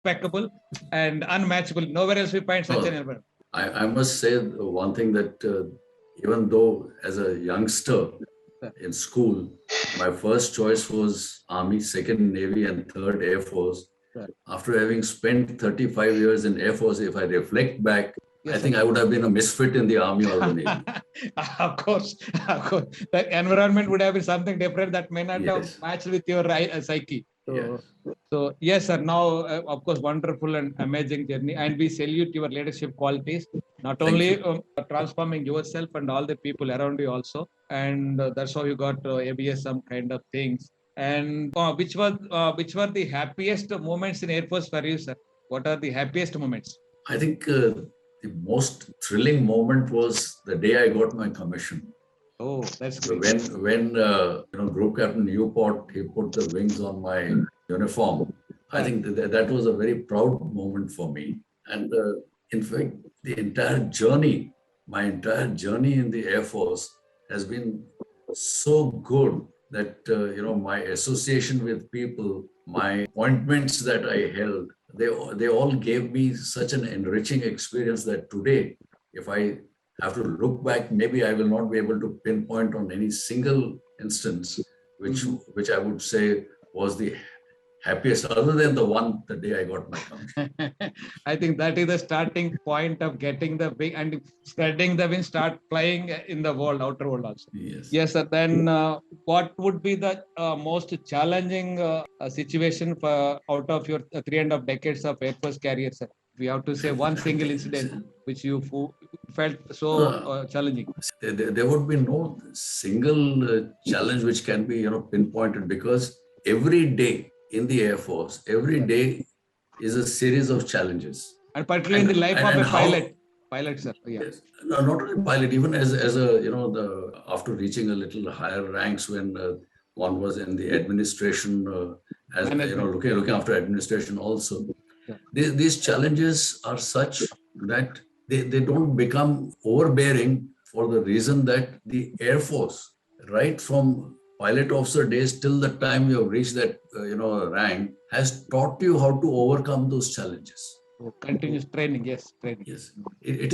impeccable and unmatchable. Nowhere else we find such an environment. I must say one thing that even though as a youngster in school, my first choice was Army, second Navy, and third Air Force. After having spent 35 years in Air Force, if I reflect back, I think I would have been a misfit in the Army or the Navy. Of course. The environment would have been something different that may not have matched with your psyche. So yes, sir. Now, of course, wonderful and amazing journey, and we salute your leadership qualities. Not only transforming yourself and all the people around you also, and that's how you got AVSM kind of things. And which were the happiest moments in Air Force for you, sir? What are the happiest moments? I think the most thrilling moment was the day I got my commission. Oh, that's great. When Group Captain Newport, he put the wings on my uniform. I think that was a very proud moment for me. And in fact, my entire journey in the Air Force has been so good that my association with people, my appointments that I held, they all gave me such an enriching experience that today, if I have to look back, maybe I will not be able to pinpoint on any single instance which I would say was the happiest, other than the day I got my commission. I think that is the starting point of getting the wing and spreading the wing, start flying in the world, outer world also. Yes, sir. Then what would be the most challenging situation out of your 3.5 decades of Air Force career, sir? We have to say one single incident which you felt so challenging. There would be no single challenge which can be pinpointed, because every day in the Air Force, every day is a series of challenges. And particularly in the life of a pilot, sir. Yeah. Yes. No, not only pilot, even as after reaching a little higher ranks, when one was in the administration, looking after administration also. Yeah. These challenges are such that they don't become overbearing, for the reason that the Air Force, right from pilot officer days till the time you have reached that rank, has taught you how to overcome those challenges. Continuous training, yes, training. Yes, it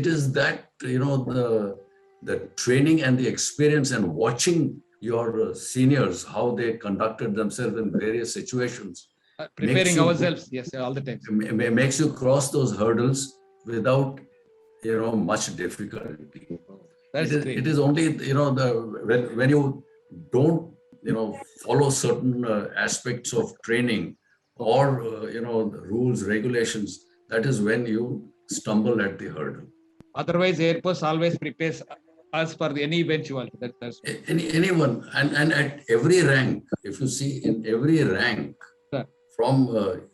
is that the training and the experience, and watching your seniors how they conducted themselves in various situations. Preparing ourselves, yes, all the time. Makes you cross those hurdles without much difficulty. That's great. It is only when you don't follow certain aspects of training or the rules, regulations, that is when you stumble at the hurdle. Otherwise, Air Force always prepares us for any eventuality. That's anyone, and at every rank, if you see, in every rank, from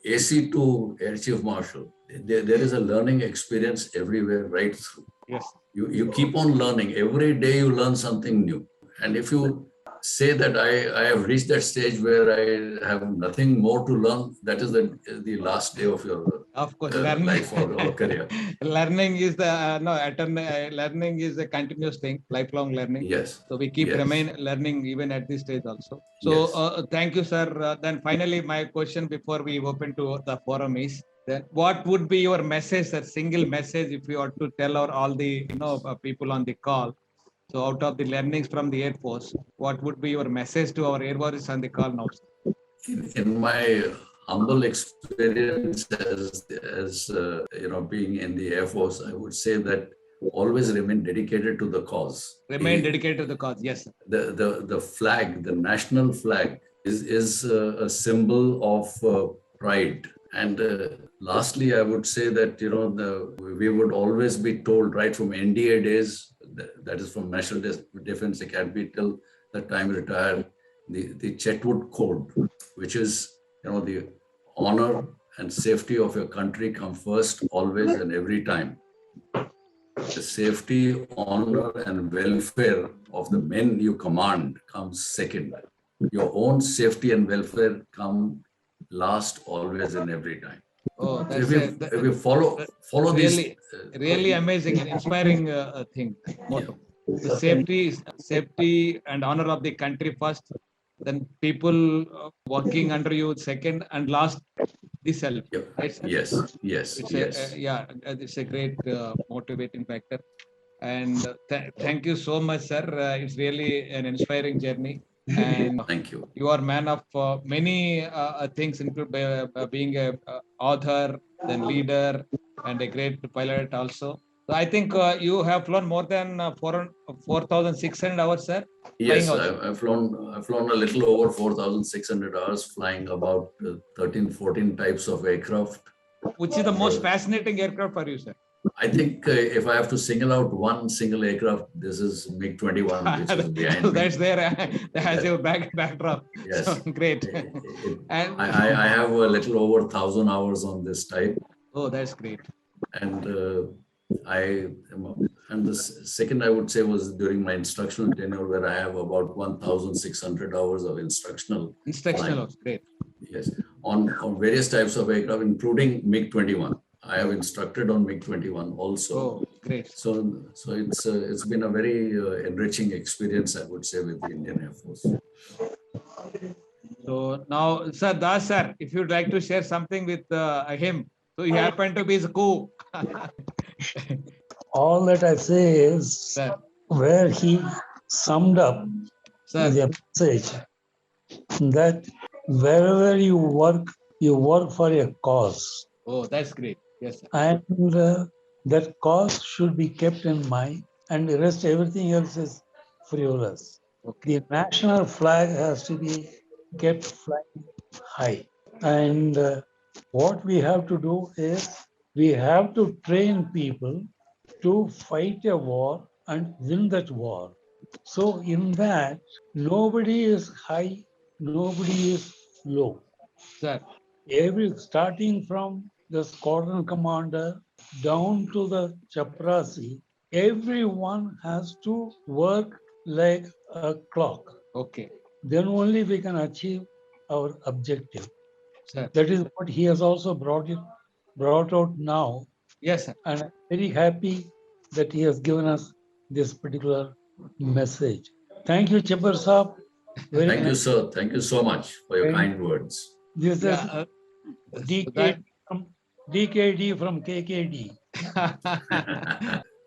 AC to Air Chief Marshal, there is a learning experience everywhere, right through. Yes. You keep on learning. Every day you learn something new. And if you say that I have reached that stage where I have nothing more to learn, that is the last day of your life or career. Learning is learning is a continuous thing, lifelong learning. Yes. So we keep remain learning even at this stage also. So thank you, sir. Then finally, my question before we open to the forum is, then what would be your message, a single message, if you are to tell all the people on the call? So out of the learnings from the Air Force, what would be your message to our Air Warriors on the call now? In my humble experience as being in the Air Force, I would say that always remain dedicated to the cause. Remain dedicated to the cause, yes. The flag, the national flag, is a symbol of pride. And lastly, I would say that we would always be told right from NDA days, that is from National Defense Academy till the time retired, the Chetwood Code, which is the honor and safety of your country come first, always and every time. The safety, honor, and welfare of the men you command comes second. Your own safety and welfare come last, always and every time. Oh, that's if we follow really, this, really amazing and inspiring thing. Motto. The safety and honor of the country first, then people working under you second, and last, itself. Yep. Right, sir? Yes, yes, It's yes. it's a great motivating factor. And thank you so much, sir. It's really an inspiring journey. And Thank you. you are man of many things, including being a author, then leader, and a great pilot also. So I think you have flown more than 4,600 hours, sir. Yes, Also. I've flown a little over 4,600 hours, flying about 13, 14 types of aircraft. Which is the most fascinating aircraft for you, sir? I think if I have to single out one single aircraft, this is MiG-21, which is behind me. That's there as your backdrop. Yes. So, great. And I have a little over 1,000 hours on this type. oh, that's great. And the second I would say was during my instructional tenure, where I have about 1,600 hours of instructional. Instructional, great. Yes, on various types of aircraft, including MiG-21. I have instructed on MiG-21 also. Oh, great. So it's been a very enriching experience, I would say, with the Indian Air Force. So now, sir, Das sir, if you'd like to share something with him, so he happened to be his coup. All that I say is Sir. where he summed up Sir. the message that wherever you work for a cause. Oh, that's great. Yes, sir. And that cause should be kept in mind, and the rest, everything else is frivolous. Okay. The national flag has to be kept flying high. And what we have to do is we have to train people to fight a war and win that war. So in that, nobody is high, nobody is low. Sir. Starting from the squadron commander down to the chaprasi, everyone has to work like a clock. Okay. Then only we can achieve our objective. Sir. That is what he has also brought out now. Yes, sir. And I'm very happy that he has given us this particular message. Thank you, Chhibber Saab. Thank you, sir. Thank you so much for your kind words. This is DKD from KKD.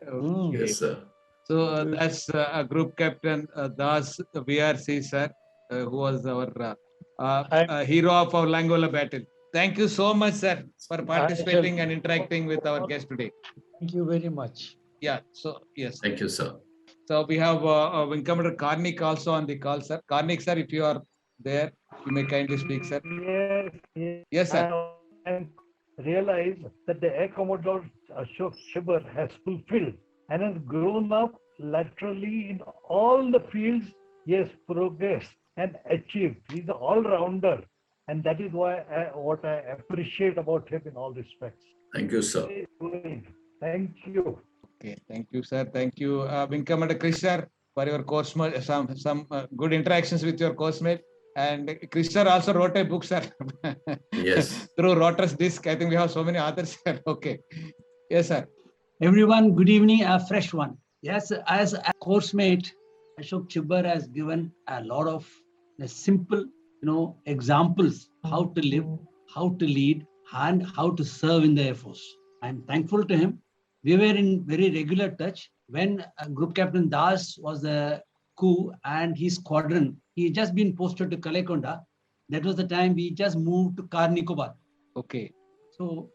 Okay. Yes, sir. So that's Group Captain Das VRC, sir, who was our hero of our Langola battle. Thank you so much, sir, for participating and interacting with our guest today. Thank you very much. Yeah, so yes. Thank you, sir. So we have Wing Commander Karnik also on the call, sir. Karnik, sir, if you are there, you may kindly speak, sir. Yes, sir. I realize that the Air Commodore Ashok Chhibar has fulfilled and has grown up laterally in all the fields he has progressed and achieved. He's an all-rounder, and that is why what I appreciate about him in all respects. Thank you, sir. Thank you. Okay, thank you, sir. Thank you, Wing Commander Krish, sir, for your course, some good interactions with your course mate. And Krish sir also wrote a book, sir. Yes. Through Rotor's disc. I think we have so many authors, sir. Okay. Yes, sir. Everyone, good evening, a fresh one. Yes, as a course mate, Ashok Chhibber has given a lot of simple, examples how to live, how to lead, and how to serve in the Air Force. I'm thankful to him. We were in very regular touch when Group Captain Das was the coup and his squadron. He had just been posted to Kalekonda. That was the time we just moved to Karnikobar. Okay. So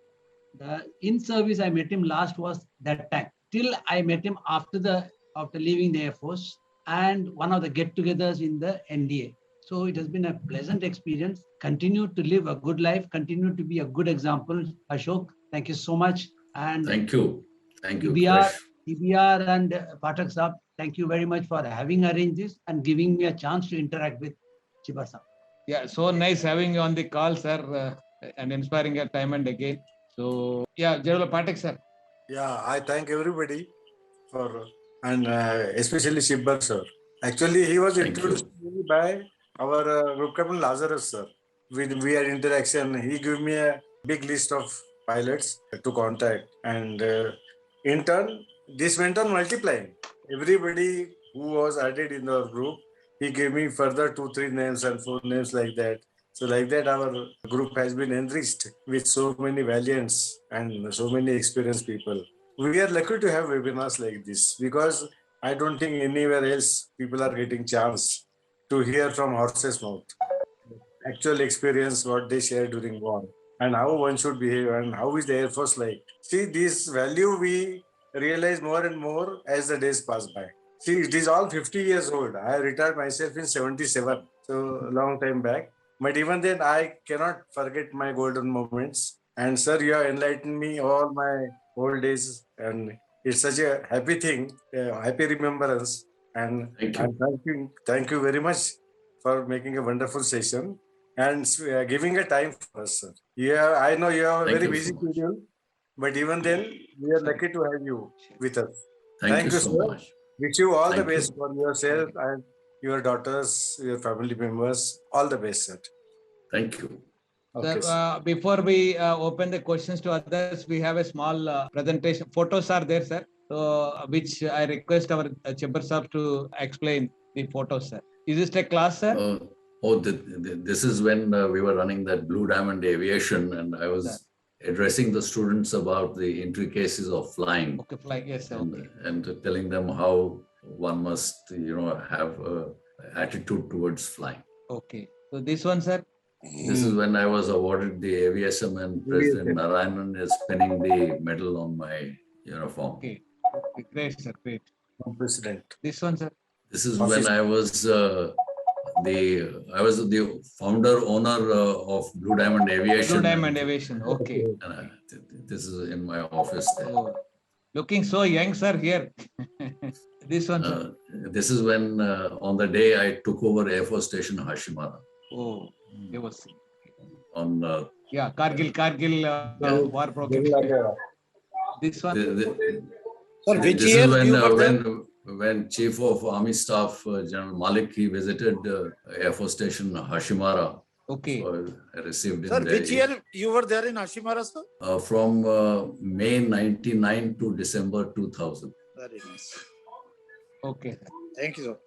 the in service I met him last was that time. Till I met him after leaving the Air Force and one of the get-togethers in the NDA. So it has been a pleasant experience. Continue to live a good life. Continue to be a good example, Ashok. Thank you so much. And thank you. Thank you. TBR and Pathak Saab, thank you very much for having arranged this and giving me a chance to interact with Chhibber Saab. Yeah, so nice having you on the call, sir, and inspiring your time and again. So, yeah, General Pathak, sir. Yeah, I thank everybody for, and especially Chhibber, sir. Actually, he was introduced to me by our Group Captain Lazarus, sir. We had interaction. He gave me a big list of pilots to contact, and in turn, this went on multiplying. Everybody who was added in our group, he gave me further 2-3 names and 4 names like that. So like that, our group has been enriched with so many valiants and so many experienced people. We are lucky to have webinars like this because I don't think anywhere else people are getting chance to hear from horse's mouth actual experience what they share during war and how one should behave and how is the Air Force like. See, this value we realize more and more as the days pass by. See, it is all 50 years old. I retired myself in 77, so a long time back. But even then, I cannot forget my golden moments. And sir, you have enlightened me all my old days, and it's such a happy thing, a happy remembrance. And Thank you. thank you very much for making a wonderful session and giving a time for us, sir. Yeah, I know you have a Thank very you busy so much. schedule, but even then, we are lucky to have you with us. Thank you so sir. much. Wish you all the Thank you. best for yourself and your daughters, your family members. All the best, sir. Thank you. Okay, Sir, before we open the questions to others, we have a small presentation. Photos are there, sir. So, which I request our Chhibber sir to explain the photos, sir. Is this a class, sir? This is when we were running that Blue Diamond Aviation, and I was addressing the students about the intricacies of flying. Okay, flying. Yes, sir. Okay. And telling them how one must, have an attitude towards flying. Okay. So this one, sir. This is when I was awarded the AVSM, and President Narayanan is pinning the medal on my uniform. Okay. Great, sir. Great. President. This one, sir. This is when I was the founder owner of Blue Diamond Aviation. Blue Diamond Aviation. Okay. And this is in my office there. Oh, looking so young, sir. Here. This one, sir. This is when on the day I took over Air Force Station Hashimara. Oh, it was. On Kargil war program. This one. Sir, which This year is when you were there? when Chief of Army Staff General Malik, he visited Air Force Station Hashimara. Okay. So I received Sir, him which there. year you were there in Hashimara, sir? From May 99 to December 2000. Very nice. Okay. Thank you, sir.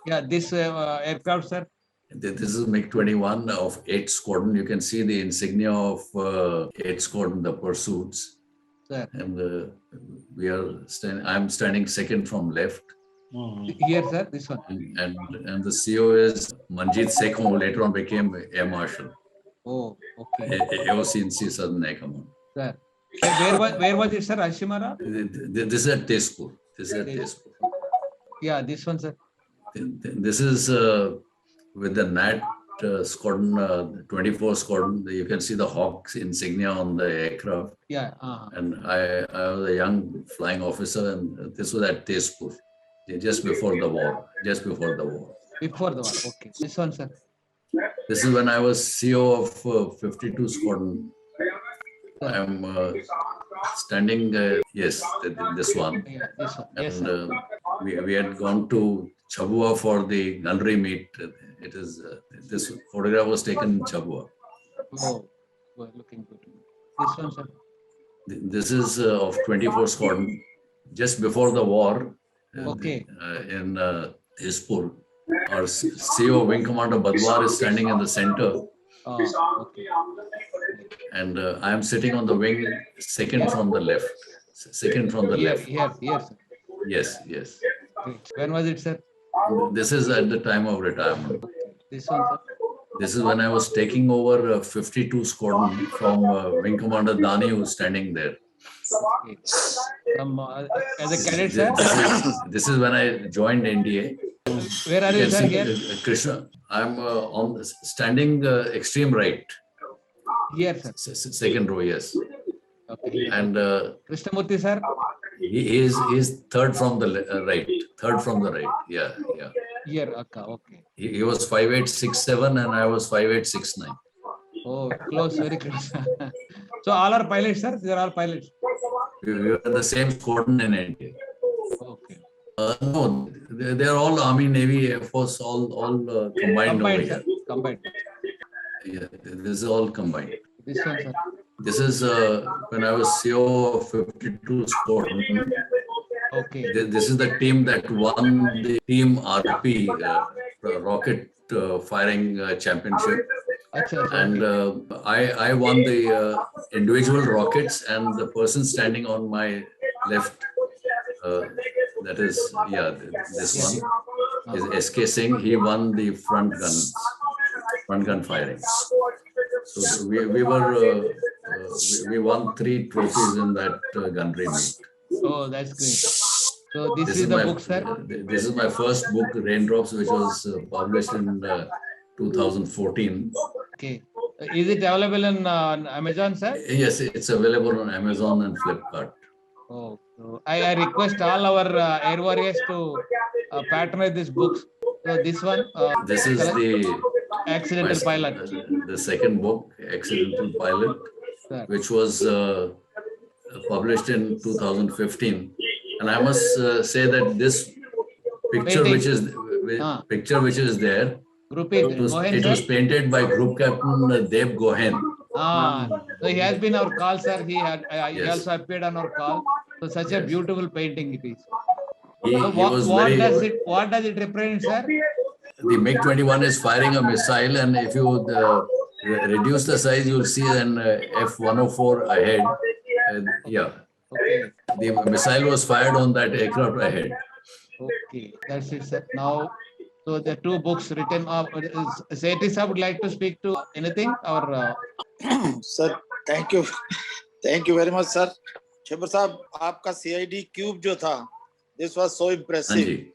Yeah, this aircraft, sir. This is MiG-21 of 8th Squadron. You can see the insignia of 8th Squadron, the pursuits. Sir. And I'm standing second from left. Here, sir. This one. And the CO is Manjeet Sheikh, who later on became Air Marshal. Oh, okay. AOC in C Southern Air Command. Sir. Sir, where was it, sir? Hashimara? This is at Tezpur. Yeah, this one, sir. This is with the NAT Squadron, 24 Squadron. You can see the Hawks insignia on the aircraft. Yeah. And I was a young flying officer, and this was at Tezpur, just before the war. Before the war. Okay. This one, sir. This is when I was CO of 52 Squadron. I'm standing, yes, this one. Yeah, this one. Yes, And sir. we had gone to Chabua for the gunnery meet. It is this photograph was taken in Chabua. Oh, well, looking good. This one, sir. This is of 24 Squadron, just before the war. Okay. In Tezpur. Our CO Wing Commander Badwar is standing in the center. Okay. And I am sitting on the wing, second from the left. Second from the left. Here, sir. Yes. Great. When was it, sir? This is at the time of retirement. This one, sir. This is when I was taking over 52 Squadron from Wing Commander Dani, who's standing there. Okay. As a cadet, sir. This is when I joined NDA. Where are you, sir? Here. Krishna, I'm standing extreme right. Here, sir. Second row, yes. Okay. And Krishnamurthy, sir. he is third from the right. Third from the right. Yeah. Here, okay. He was 5867 and I was 5869. Oh, close, very close. So all are pilots, sir? They are all pilots. We were in the same squadron in India. Okay. No, they are all Army, Navy, Air Force, all combined over here. Sir. Combined. Yeah, this is all combined. This one, sir. This is when I was CO of 52 Squadron. Okay. This is the team that won the Team RP rocket firing championship. Acha, And I won the individual rockets, and the person standing on my left, that is, this one is SK Singh. He won the front gun firing. So we won 3 trophies in that gunnery meet. Oh, that's great. So this is the book, sir? This is my first book, Raindrops, which was published in 2014. Okay. Is it available on Amazon, sir? Yes, it's available on Amazon and Flipkart. Oh, so I request all our air warriors to patronize these books. So this one. This is the Accidental Pilot. The second book, Accidental Pilot, Sir. which was published in 2015. And I must say that this picture, which is there, it was painted by Group Captain Dev Gohen. So he has been our call, sir. He Yes. also appeared on our call. So such a beautiful painting it is. He So was what very. does it represent, sir? The MiG-21 is firing a missile, and if you reduce the size, you'll see an F-104 ahead. Okay. The missile was fired on that aircraft ahead. Okay, that's it, sir. Now, so the 2 books written. Sethi sir would like to speak to anything or? Sir thank you very much sir. Chhibber साहब, आपका CID cube जो था, this was so impressive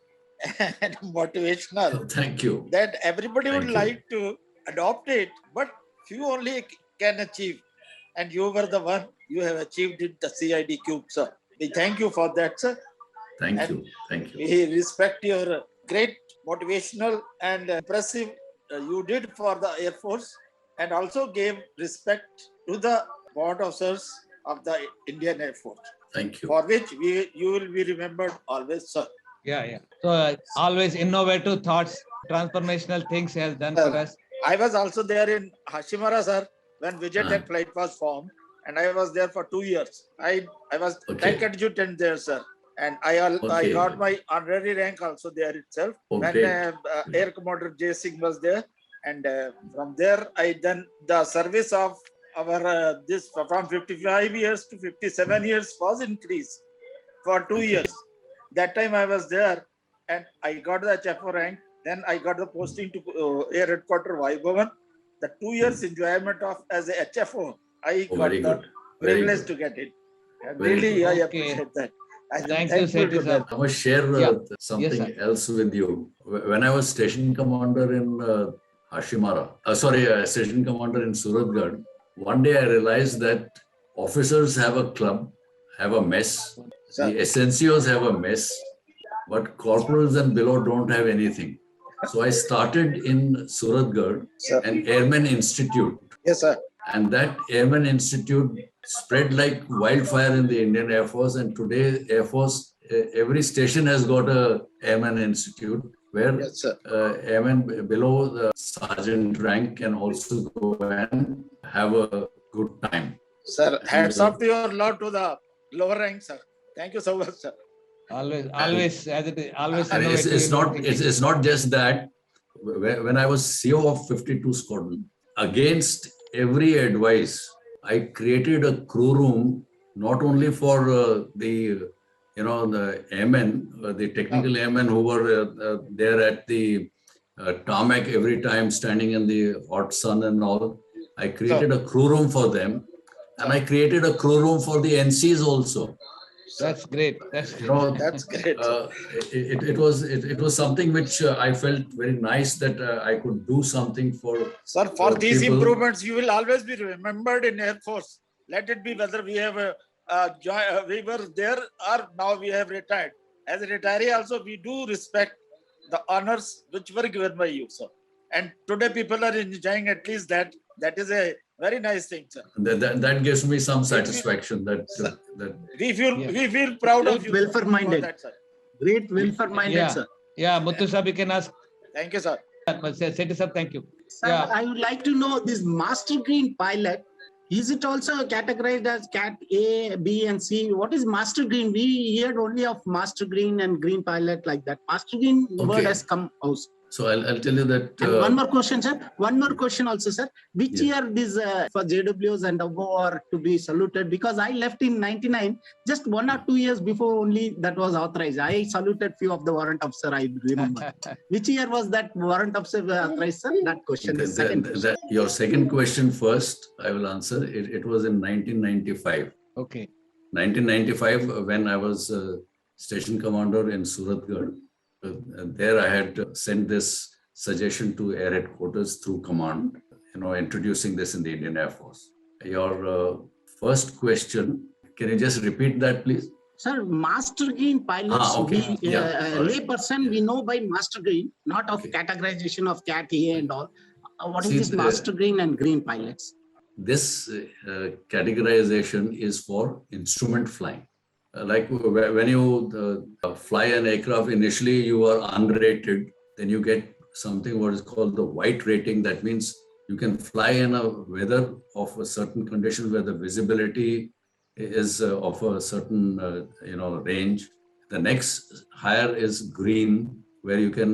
and motivational. Thank you. That everybody would Thank you. like to adopt it, but few only can achieve. And you were the one, you have achieved it, the CID cube, sir. We thank you for that, sir. Thank you. Thank you. We respect your great motivational and impressive you did for the Air Force, and also gave respect to the board officers of the Indian Air Force, Thank you. for which you will be remembered always, sir. Yeah. So always innovative thoughts, transformational things he has done for us. I was also there in Hashimara, sir, when Vijay Tech Flight was formed, and I was there for 2 years. I was tank adjutant there, sir, and I got my honorary rank also there itself. When Air Commodore J. Singh was there, and from there I done the service of our this from 55 years to 57 years was increased for 2 years. That time I was there, and I got the HFO rank. Then I got the posting to Air Headquarters Vaibhavan. The 2 years enjoyment of as a HFO, I got the privilege to get it. And really, I appreciate that. Thank you, Sethi sir. I must share something else with you. When I was station commander in Hashimara, station commander in Suratgarh, one day I realized that officers have a club, have a mess. Sir. The SNCOs have a mess, but corporals and below don't have anything. So I started in Suratgarh, an Airman Institute. Yes, sir. And that Airman Institute spread like wildfire in the Indian Air Force. And today, Air Force, every station has got a Airman Institute where airmen below the sergeant rank can also go and have a good time. Sir, hats off to your lot to the lower rank, sir. Thank you so much, sir. Always as it is, always. And it's not just that. When I was CO of 52 Squadron, against every advice, I created a crew room not only for the airmen, the technical airmen who were there at the tarmac every time, standing in the hot sun and all. I created a crew room for them, and I created a crew room for the NCs also. That's great. That's great. It was something which I felt very nice that I could do something for. Sir, for these people. Improvements, you will always be remembered in Air Force. Let it be whether we have we were there or now we have retired. As a retiree, also we do respect the honors which were given by you, sir. And today people are enjoying at least that. That is a very nice thing, sir. That gives me some satisfaction that we feel proud of you. Welfare-minded. Great welfare-minded, sir. Yeah, Muthu sir, you can ask. Thank you, sir. Sethi sir, thank you. Sir, I would like to know this Master Green pilot. Is it also categorized as Cat A, B, and C? What is Master Green? We heard only of Master Green and Green pilot like that. Master Green word has come out. So I'll tell you that. And one more question, sir. One more question also, sir. Which Yeah. year this for JWs and above are to be saluted? Because I left in 99, just 1 or 2 years before only that was authorized. I saluted few of the warrant officer, I remember. Which year was that warrant officer authorized, sir? That question is second question. Your second question first, I will answer. It was in 1995. Okay. 1995, when I was station commander in Suratgarh. There I had sent this suggestion to Air Headquarters through command, introducing this in the Indian Air Force. Your first question, can you just repeat that, please? Sir, master green pilots, Okay. lay person, we know by master green, not of categorization of cat A and all. What is this master green and green pilots? This categorization is for instrument flying. Like when you fly an aircraft, initially you are unrated, then you get something what is called the white rating. That means you can fly in a weather of a certain condition where the visibility is of a certain range. The next higher is green, where you can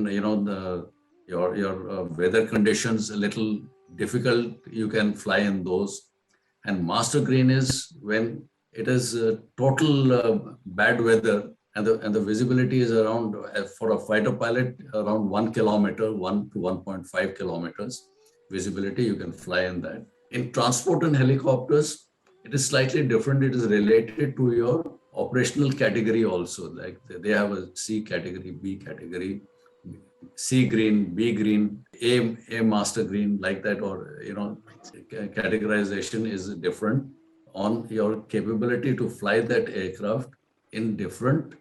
your weather conditions a little difficult, you can fly in those. And master green is when it is total bad weather, and the visibility is around, for a fighter pilot, around 1 kilometer, 1 to 1.5 kilometers visibility. You can fly in that. In transport and helicopters, it is slightly different. It is related to your operational category also. Like they have a C category, B category, C green, B green, A master green, like that, or categorization is different on your capability to fly that aircraft in different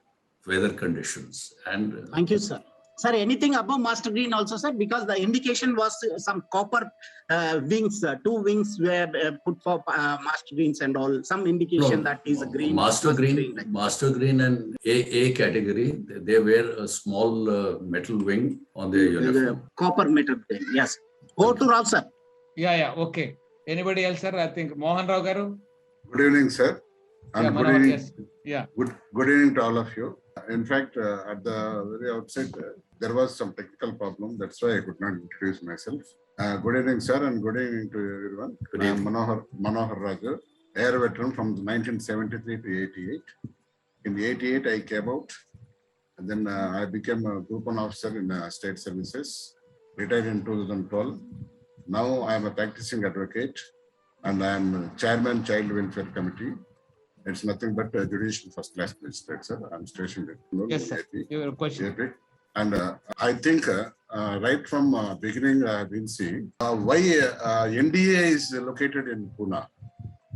weather conditions. And thank you, sir. Sir, anything above master green also, sir? Because the indication was some copper wings, 2 wings were put for master greens and all. Some indication that is a green. Master green and A category, they wear a small metal wing on their uniform. Copper metal wing, yes. Go to Rao, sir. Yeah, okay. Anybody else, sir? I think Mohan Rao Garu. Good evening, sir. And good evening. Yes. Yeah. Good evening to all of you. In fact, at the very outset, there was some technical problem. That's why I could not introduce myself. Good evening, sir, and good evening to everyone. I am Manohar Raja, air veteran from 1973 to 88. In 88, I came out, and then I became a Group 1 officer in state services, retired in 2012. Now I am a practicing advocate, and I am chairman, Child Welfare Committee. It's nothing but a judicial first class magistrate, sir. I'm stationed at Yes, sir. Your question. And I think right from beginning, I've been seeing why NDA is located in Pune.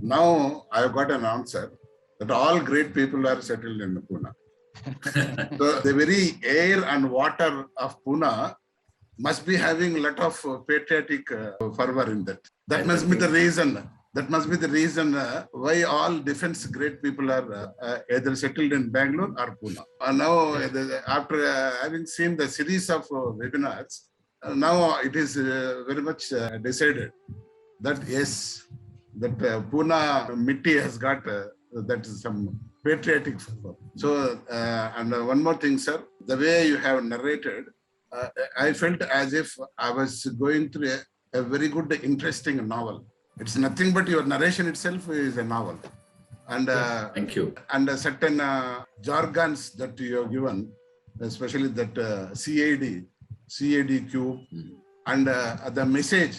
Now I've got an answer that all great people are settled in Pune. So the very air and water of Pune must be having a lot of patriotic fervor in that. That must be the reason. That must be the reason why all defense great people are either settled in Bangalore or Pune. Now, after having seen the series of webinars, now it is very much decided that yes, that Pune Mitti has got that is some patriotic fervor. So, and one more thing, sir, the way you have narrated, I felt as if I was going through a very good, interesting novel. It's nothing but your narration itself is a novel. And thank you. And certain jargons that you have given, especially that CAD cube, and the message,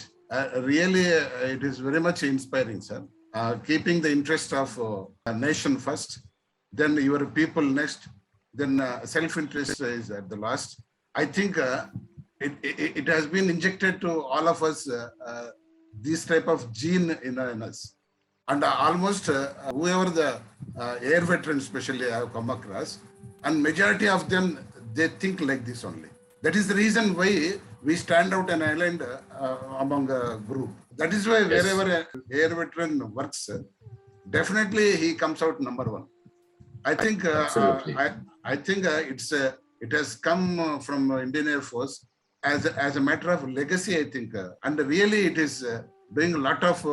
really it is very much inspiring, sir. Keeping the interest of a nation first, then your people next, then self-interest is at the last. I think it has been injected to all of us, this type of gene in us. And almost whoever the air veterans especially have come across, and majority of them, they think like this only. That is the reason why we stand out an island among a group. That is why wherever an air veteran works, definitely he comes out number one. I think I think it has come from Indian Air Force as a matter of legacy, I think, and really it is doing a lot of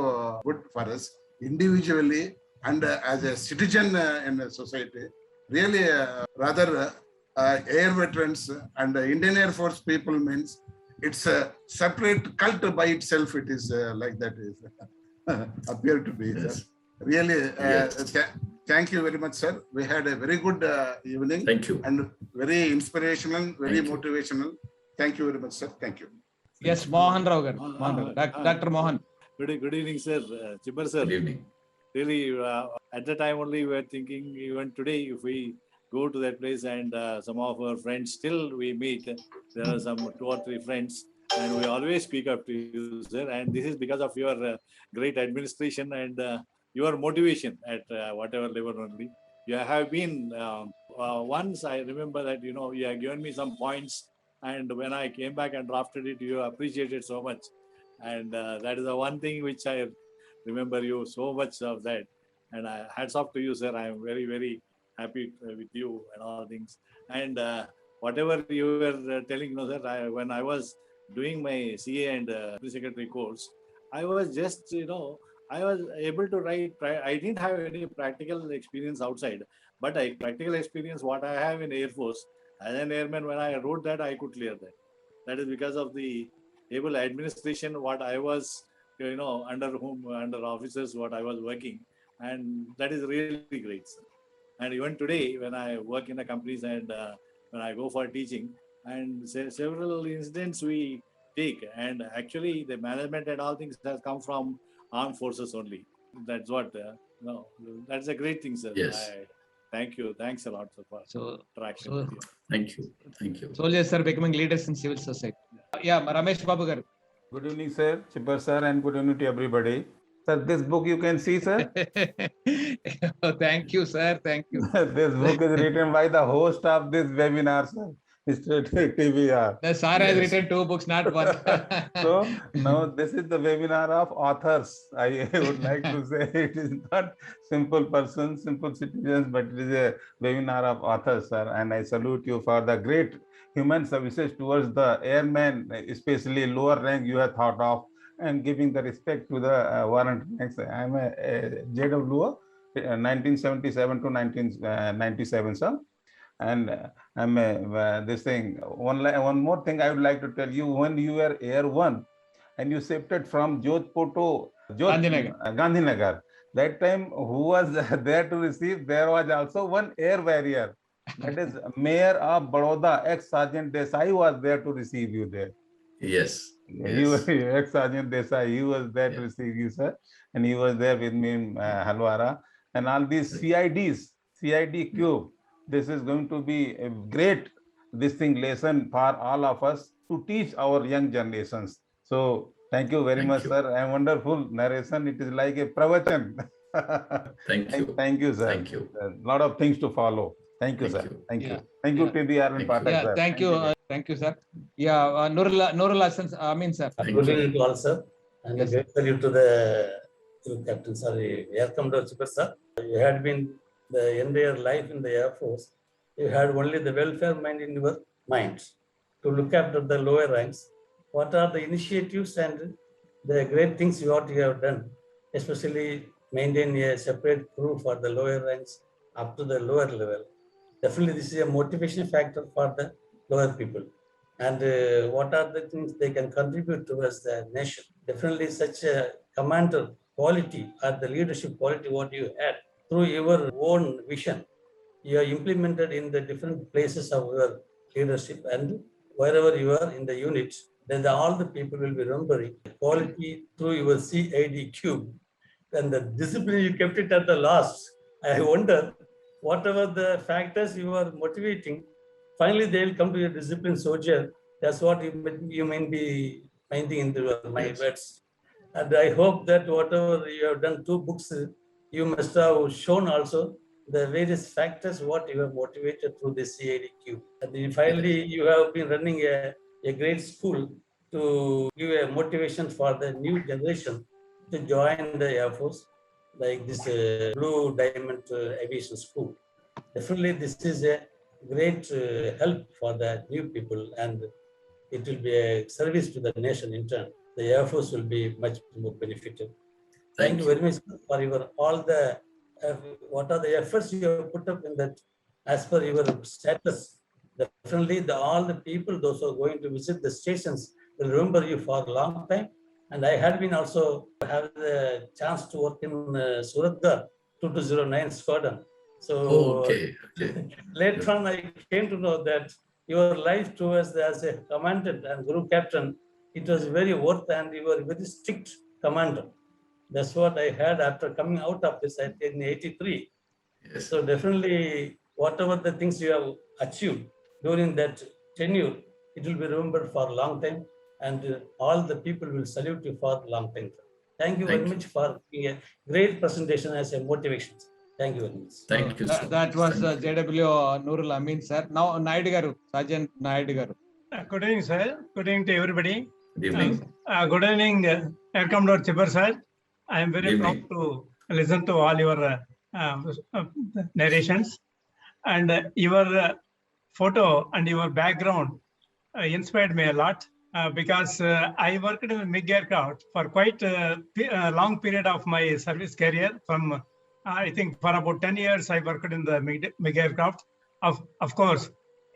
good for us individually and as a citizen in a society. Really, rather air veterans and Indian Air Force people means it's a separate cult by itself. It is like that is appear to be. Yes. Really, Yes. thank you very much, sir. We had a very good evening. Thank you. And very inspirational, very Thank you. motivational. Thank you very much, sir. Thank you. Yes, Mohan Rao garu. Mohan Rao. Dr. Mohan. Good evening, sir. Chhibber, sir. Good evening. Really, at the time only we were thinking, even today, if we go to that place and some of our friends still we meet, there are some 2 or 3 friends, and we always speak up to you, sir. And this is because of your great administration and your motivation at whatever level only. You have been, once I remember that, you have given me some points, and when I came back and drafted it, you appreciated so much. And that is the one thing which I remember you so much of that. And hats off to you, sir. I am very, very happy with you and all things. And whatever you were telling, sir, when I was doing my CA and secretary course, I was just, I was able to write. I didn't have any practical experience outside, but practical experience what I have in Air Force as an airman, when I wrote that, I could clear that. That is because of the able administration what I was, under officers what I was working, and that is really great, sir. And even today, when I work in the companies and when I go for teaching, and several incidents we take, and actually the management and all things has come from armed forces only. That's what, that's a great thing, sir. Yes. Thank you. Thanks a lot, sir, for interaction with you. Thank you. Thank you. Soldiers are becoming leaders in civil society. Yeah, Ramesh Babu garu. Good evening, sir. Chhibber, sir, and good evening to everybody. Sir, this book you can see, sir. Thank you, sir. Thank you. This book is written by the host of this webinar, sir, Mr. TVR. The sir has written 2 books, not 1. So now this is the webinar of authors. I would like to say it is not simple persons, simple citizens, but it is a webinar of authors, sir. And I salute you for the great human services towards the airmen, especially lower rank you have thought of, and giving the respect to the warrant ranks. I am a JWO, 1977 to 1997, sir. And I'm this thing. One more thing I would like to tell you: when you were Air 1 and you shifted from Jodhpur to Gandhinagar, that time who was there to receive? There was also one air warrior. That is Mayor of Baroda, ex-Sergeant Desai was there to receive you there. Yes. He was ex-Sergeant Desai. He was there to receive you, sir. And he was there with me in Halwara. And all these CID Cube. This is going to be a great lesson for all of us to teach our young generations. So thank you very much, sir. And wonderful narration. It is like a pravachan. Thank you. Thank you, sir. Thank you. A lot of things to follow. Thank you, sir. Thank you. Thank you, TBR and Pathak, Yeah, sir. thank you. Thank you, sir. Yeah, Nurul Hasan, Amin, sir. Good evening to all, sir. And Yes, a great salute to the Captain, sorry, Air Commodore Chhibber, sir. You had been the entire life in the Air Force. You had only the welfare mind in your mind to look after the lower ranks. What are the initiatives and the great things you have done, especially maintain a separate crew for the lower ranks up to the lower level? Definitely, this is a motivation factor for the lower people. And what are the things they can contribute towards the nation? Definitely, such a commander quality or the leadership quality what you had through your own vision, you are implemented in the different places of your leadership, and wherever you are in the units, then all the people will be remembering quality through your CID cube. And the discipline, you kept it at the last. I wonder, whatever the factors you are motivating, finally they will come to your disciplined soldier. That's what you may be finding in my words. And I hope that whatever you have done 2 books, you must have shown also the various factors what you have motivated through the CIDQ. And then finally, you have been running a great school to give a motivation for the new generation to join the Air Force, like this Blue Diamond Aviation School. Definitely, this is a great help for the new people, and it will be a service to the nation in turn. The Air Force will be much more benefited. Thank you very much for your all the what are the efforts you have put up in that as per your status definitely all the people, those who are going to visit the stations, will remember you for a long time. And I had been also have the chance to work in Suratgarh 2209 Squadron. So later on, I came to know that your life towards as a commandant and group captain, it was very worth, and you were a very strict commander. That's what I had after coming out of this in '83. Yes. So definitely, whatever the things you have achieved during that tenure, it will be remembered for a long time, and all the people will salute you for a long time. Thank you very much for being a great presentation as a motivation. Thank you very much. Thank you so much. That was JW Nurul Amin, sir. Now, Naidu Garu, Sergeant Naidu Garu. Good evening, sir. Good evening to everybody. Good evening. Good evening, Air Commodore Chhibber, sir. I am very proud to listen to all your narrations. And your photo and your background inspired me a lot because I worked in the MiG aircraft for quite a long period of my service career. From I think for about 10 years, I worked in the MiG aircraft. Of course,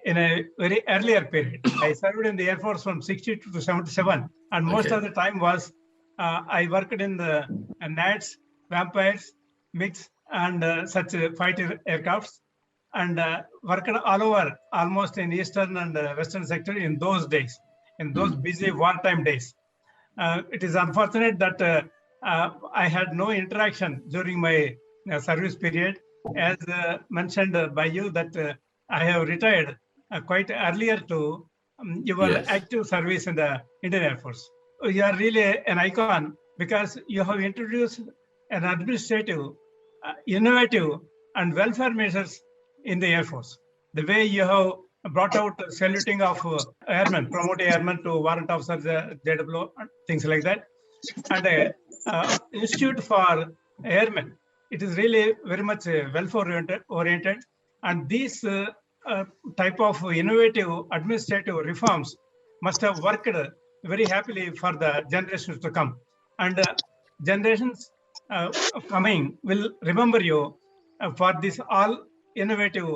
in a very earlier period, I served in the Air Force from 62 to 77, and most of the time was I worked in the NATs, Vampires, MiGs, and such fighter aircrafts, and worked all over, almost in eastern and western sector in those days, in those busy wartime days. It is unfortunate that I had no interaction during my service period, as mentioned by you that I have retired quite earlier to your active service in the Indian Air Force. You are really an icon because you have introduced an administrative, innovative, and welfare measures in the Air Force. The way you have brought out saluting of airmen, promoting airmen to warrant officers, JW, things like that, and Institute for Airmen. It is really very much welfare oriented, and these type of innovative administrative reforms must have worked very happily for the generations to come. And generations coming will remember you for this all innovative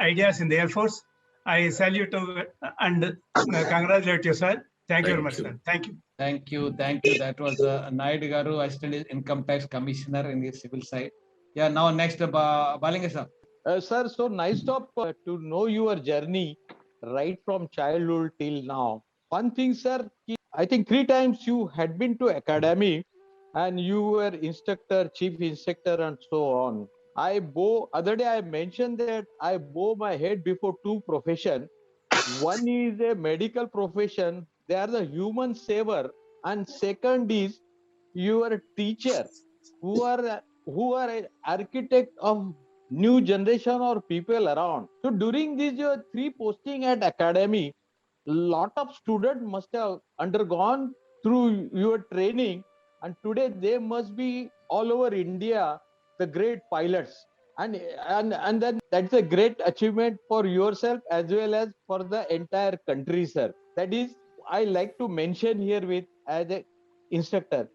ideas in the Air Force. I salute you and congratulate you, sir. Thank you very much, sir. Thank you. Thank you. Thank you. That was Naidu Garu, Assistant Income Tax Commissioner in the civil side. Yeah, now next, Balinga sir. Sir, so nice to know your journey right from childhood till now. One thing, sir, I think 3 times you had been to academy and you were instructor, chief instructor, and so on. Other day I mentioned that I bow my head before 2 professions. One is a medical profession, they are the human saver, and second is your teacher, who are an architect of new generation or people around. So during these your 3 posting at academy, lot of students must have undergone through your training, and today they must be all over India the great pilots, and then that's a great achievement for yourself as well as for the entire country, sir. That is I like to mention here with as a instructor.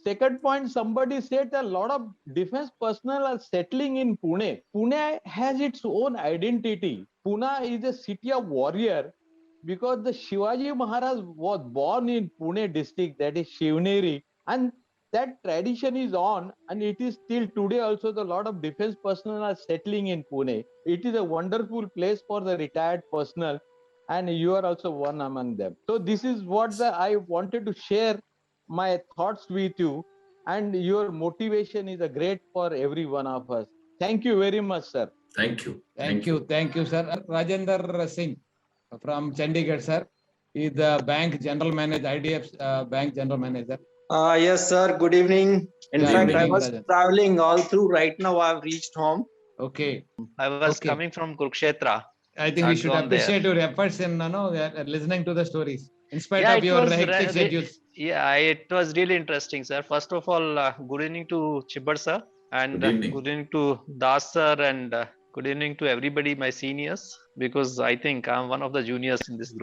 Second point, somebody said a lot of defense personnel are settling in Pune. Pune has its own identity. Pune is a city of warrior because the Shivaji Maharaj was born in Pune district, that is Shivneri, and that tradition is on, and it is still today also the lot of defense personnel are settling in Pune. It is a wonderful place for the retired personnel, and you are also one among them. So this is what I wanted to share my thoughts with you, and your motivation is a great for every one of us. Thank you very much, sir. Thank you. Thank you, sir. Rajendra Singh from Chandigarh, sir, is the bank general manager, IDF Bank general manager. Yes, sir. Good evening. In fact, I was traveling all through. Right now, I've reached home. Okay. I was coming from Kurukshetra. I think we should appreciate your efforts in listening to the stories, in spite of your hectic schedules. Yeah, it was really interesting, sir. First of all, good evening to Chhibber, sir, and good evening to Das, sir, and good evening to everybody, my seniors, because I think I'm one of the juniors in this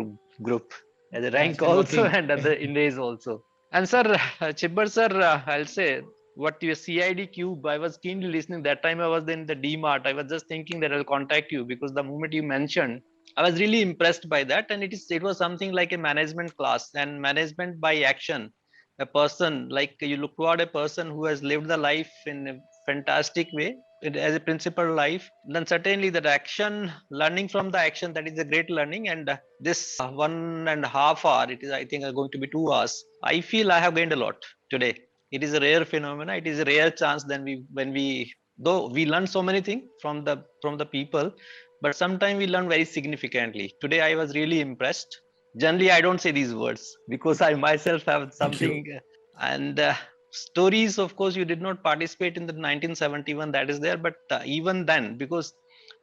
group as a rank also and at the Indies also. And sir, Chhibber, sir, I'll say what your CID cube, I was keenly listening. That time I was in the DMart. I was just thinking that I'll contact you because the moment you mentioned I was really impressed by that, and it was something like a management class, and management by action. A person, like you look toward a person who has lived the life in a fantastic way as a principled life, then certainly that action, learning from the action, that is a great learning. And this 1.5 hour, it is, I think, going to be 2 hours. I feel I have gained a lot today. It is a rare phenomena. It is a rare chance when we though we learn so many things from the people, but sometimes we learn very significantly. Today I was really impressed. Generally I don't say these words because I myself have something. And stories, of course, you did not participate in the 1971, that is there, but even then, because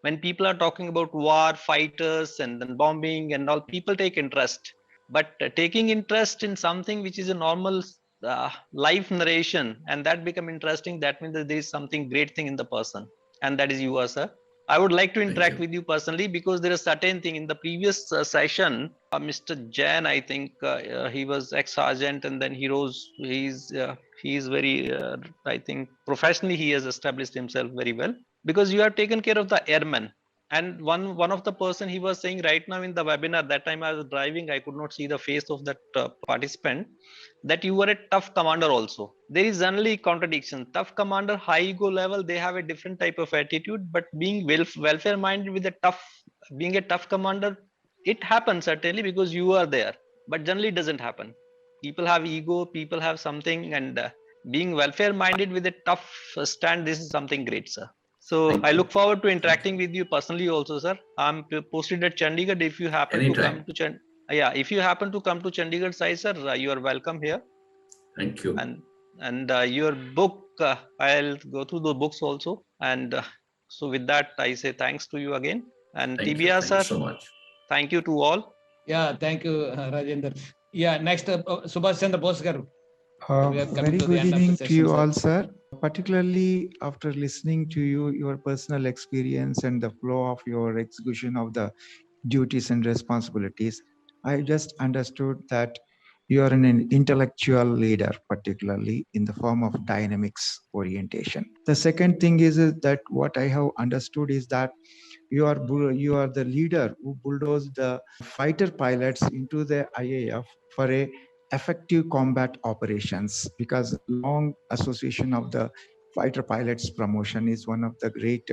when people are talking about war, fighters, and then bombing and all, people take interest. But taking interest in something which is a normal life narration, and that become interesting, that means that there is something great thing in the person, and that is you, sir. I would like to interact with you personally, because there is certain thing in the previous session. Mr. Jain, I think he was ex-sergeant, and then he rose. He is very, I think, professionally he has established himself very well, because you have taken care of the airmen. And one of the person, he was saying right now in the webinar, that time I was driving, I could not see the face of that participant, that you were a tough commander also. There is generally contradiction. Tough commander, high ego level, they have a different type of attitude, but being welfare minded with being a tough commander, it happens certainly because you are there, but generally it doesn't happen. People have ego, people have something, and being welfare minded with a tough stand, this is something great, sir. So I look forward to interacting with you personally also, sir. I'm posted at Chandigarh. If you happen to come to Chandigarh, if you happen to come to Chandigarh side, sir, you are welcome here. Thank you. And your book, I'll go through the books also. And so with that, I say thanks to you again. And TBR, sir, so much. Thank you to all. Yeah, thank you, Rajendra. Yeah, next up, Subhash Chandra Bose garu. Very good evening to you all, sir. Particularly after listening to you, your personal experience and the flow of your execution of the duties and responsibilities, I just understood that you are an intellectual leader, particularly in the form of dynamics orientation. The second thing is that what I have understood is that you are the leader who bulldozed the fighter pilots into the IAF for a effective combat operations, because long association of the fighter pilots promotion is one of the great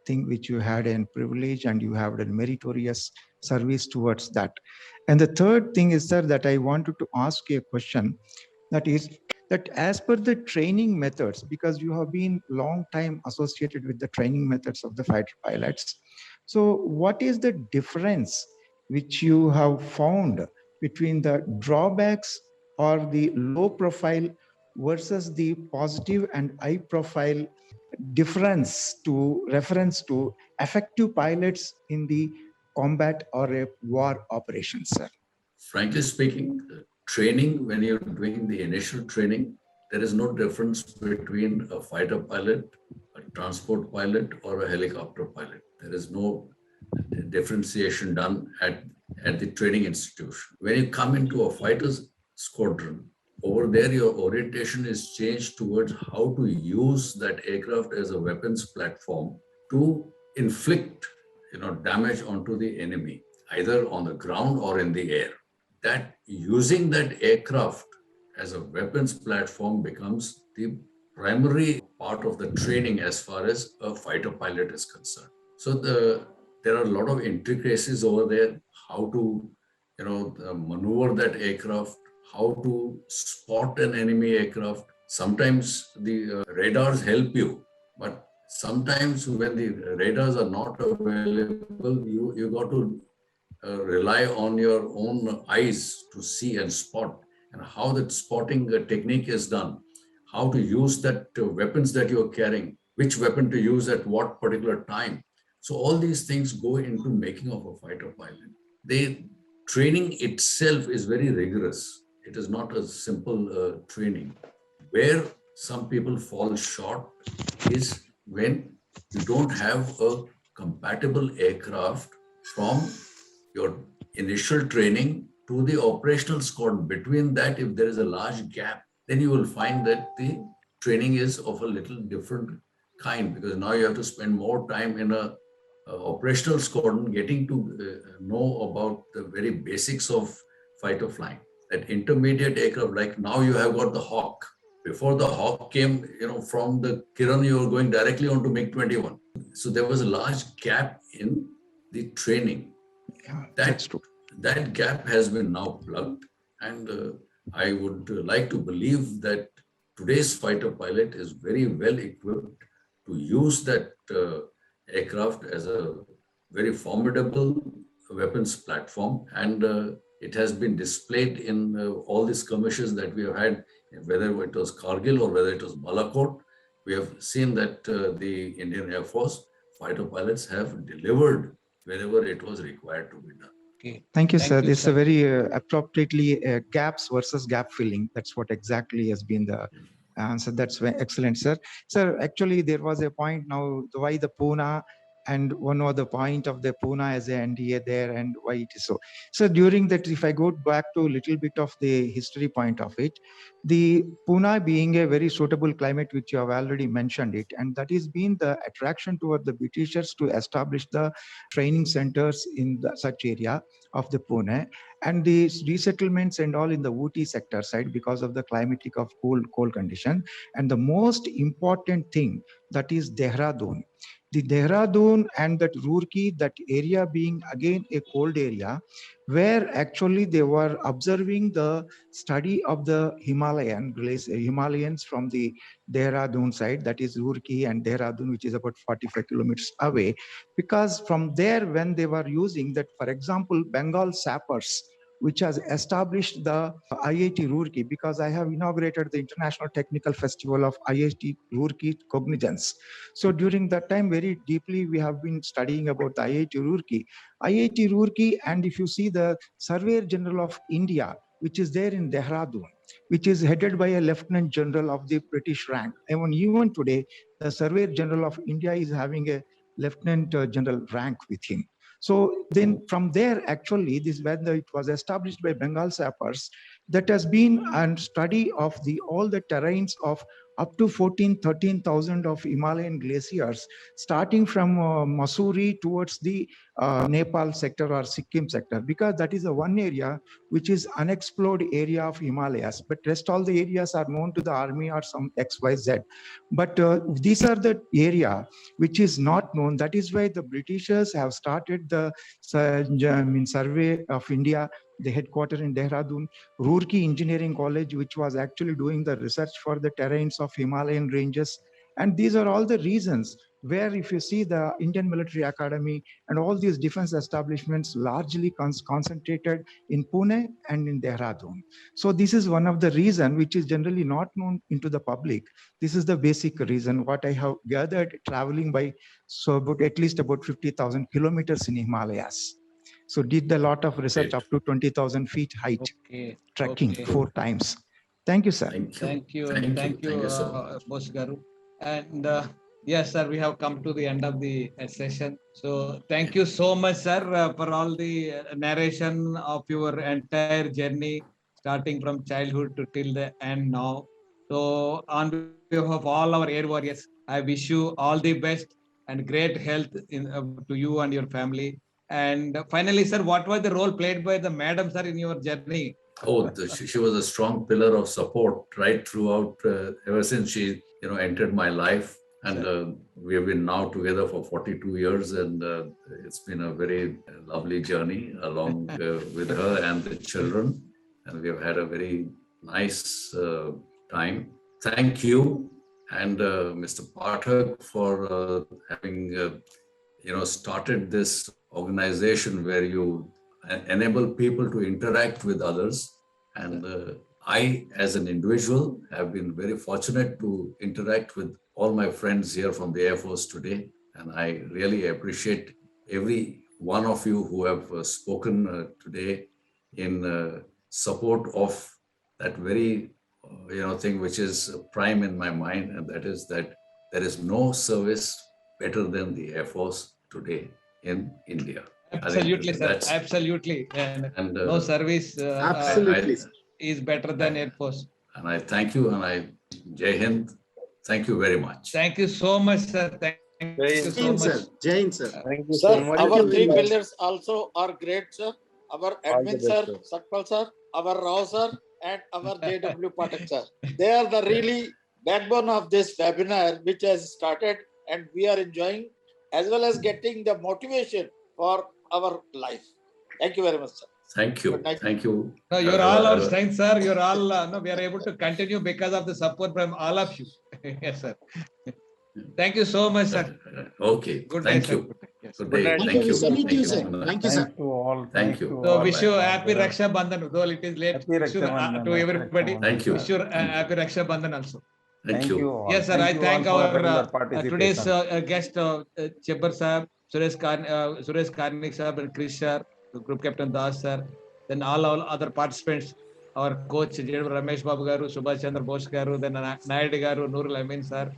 thing which you had a privilege, and you have a meritorious service towards that. And the third thing is, sir, that I wanted to ask you a question, that is that as per the training methods, because you have been long time associated with the training methods of the fighter pilots, so what is the difference which you have found between the drawbacks or the low profile versus the positive and high profile difference to reference to effective pilots in the combat or a war operations, sir? Frankly speaking, training, when you're doing the initial training, there is no difference between a fighter pilot, a transport pilot, or a helicopter pilot. There is no differentiation done at the training institution. When you come into a fighter's squadron, over there your orientation is changed towards how to use that aircraft as a weapons platform to inflict damage onto the enemy, either on the ground or in the air. That using that aircraft as a weapons platform becomes the primary part of the training as far as a fighter pilot is concerned. So there are a lot of intricacies over there, how to maneuver that aircraft, how to spot an enemy aircraft. Sometimes the radars help you, but sometimes when the radars are not available, you got to rely on your own eyes to see and spot, and how that spotting technique is done, how to use that weapons that you're carrying, which weapon to use at what particular time. So all these things go into making of a fighter pilot. The training itself is very rigorous. It is not a simple training. Where some people fall short is when you don't have a compatible aircraft from your initial training to the operational squadron. Between that, if there is a large gap, then you will find that the training is of a little different kind, because now you have to spend more time in a operational squadron getting to know about the very basics of fighter flying. That intermediate aircraft, like now you have got the Hawk. Before the Hawk came, from the Kiran, you were going directly onto MiG-21. So there was a large gap in the training. Yeah, that's true. That gap has been now plugged, and I would like to believe that today's fighter pilot is very well equipped to use that aircraft as a very formidable weapons platform, and it has been displayed in all the skirmishes that we have had, whether it was Kargil or whether it was Balakot. We have seen that the Indian Air Force fighter pilots have delivered wherever it was required to be done. Okay. Thank you, sir. This is a very appropriately gaps versus gap filling. That's what exactly has been the answer. That's very excellent, sir. Sir, actually, there was a point now why the Pune and one other point of the Pune as an NDA there and why it is so. So during that, if I go back to a little bit of the history point of it, the Pune being a very suitable climate, which you have already mentioned it, and that is been the attraction toward the Britishers to establish the training centers in such area of the Pune, and the resettlements and all in the Ooty sector side because of the climatic of cold condition. And the most important thing, that is Dehradun. The Dehradun and that Roorkee, that area being again a cold area, where actually they were observing the study of the Himalayans from the Dehradun side, that is Roorkee and Dehradun, which is about 45 kilometers away. Because from there, when they were using that, for example, Bengal sappers, which has established the IIT Roorkee, because I have inaugurated the International Technical Festival of IIT Roorkee Cognizance. So during that time, very deeply, we have been studying about the IIT Roorkee. IIT Roorkee, and if you see the Surveyor General of India, which is there in Dehradun, which is headed by a Lieutenant General of the British rank. And even today, the Surveyor General of India is having a Lieutenant General rank with him. So then from there, actually, this when it was established by Bengal sappers, that has been a study of all the terrains of up to 13,000 of Himalayan glaciers, starting from Mussoorie towards the Nepal sector or Sikkim sector, because that is the one area which is unexplored area of Himalayas, but rest all the areas are known to the army or some XYZ. But these are the area which is not known. That is why the Britishers have started the survey of India, the headquarters in Dehradun, Roorkee Engineering College, which was actually doing the research for the terrains of Himalayan ranges. And these are all the reasons where, if you see the Indian Military Academy and all these defense establishments largely concentrated in Pune and in Dehradun. So this is one of the reasons which is generally not known into the public. This is the basic reason what I have gathered traveling by, so about at least about 50,000 kilometers in Himalayas. So did a lot of research up to 20,000 feet height, trekking 4 times. Thank you, sir. Thank you, Boss Garu. And yes, sir, we have come to the end of the session. So thank you so much, sir, for all the narration of your entire journey, starting from childhood to till the end now. So on behalf of all our air warriors, I wish you all the best and great health to you and your family. And finally, sir, what was the role played by the madam, sir, in your journey? Oh, she was a strong pillar of support right throughout, ever since she, entered my life. And we have been now together for 42 years, and it's been a very lovely journey along with her and the children. And we have had a very nice time. Thank you, and Mr. Pathak, for having, started this organization where you enable people to interact with others. And I, as an individual, have been very fortunate to interact with all my friends here from the Air Force today. And I really appreciate every one of you who have spoken today in support of that very, thing which is prime in my mind. And that is that there is no service better than the Air Force today in India. Absolutely, sir. Absolutely. And no service is better than Air Force. And I thank you, and Jai Hind. Thank you very much. Thank you so much, sir. Thank you so much. Sir. Jain, sir. Thank you Sir, so much. our you three very much. pillars also are great, sir. Our All the admin, best, sir, sir. Satpal, sir, our Rao, sir, and our JW Patak, sir. They are the really backbone of this webinar, which has started, and we are enjoying, as well as getting the motivation for our life. Thank you very much, sir. Thank you. Good night. Thank you. No, you're all our strength, sir. You're all, no, we are able to continue because of the support from all of you. Yes, sir. Thank you so much, sir. Okay. Good Thank day, you. sir. Yes. Good day. Thank Thank you. you. Salute you, sir. Thank Thank you, sir. Thank you all. Thank you. So all. wish you happy Raksha Bandhan, though it is late. Happy Wish you, Raksha Bandhan, to happy everybody. Raksha Thank you. Wish you happy Raksha Bandhan also. Thank you. all. Yes, sir. Thank I you thank all for our regular today's participation. guest, Chhibber sir, Suresh Karnik sir, and Krish sir, Group Captain Das sir, then all other participants, our coach Ramesh Babu Garu, Subhash Chandra Bose Garu, then Nayade Garu, Nurul Amin sir,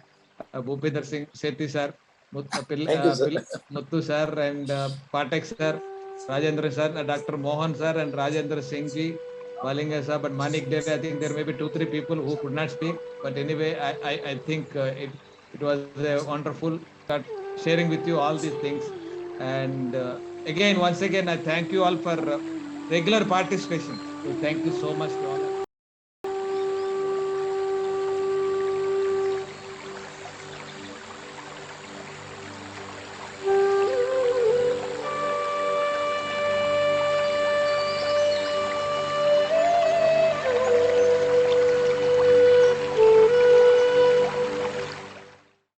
Bhupinder Singh Sethi sir, Muttu sir, and Patek sir, Rajendra sir, Dr. Mohan sir, and Rajendra Singh ji, Balinga sir, but Manik Dev, I think there may be 2-3 people who could not speak. But anyway, I think it was a wonderful start sharing with you all these things. And once again, I thank you all for regular participation. So thank you so much to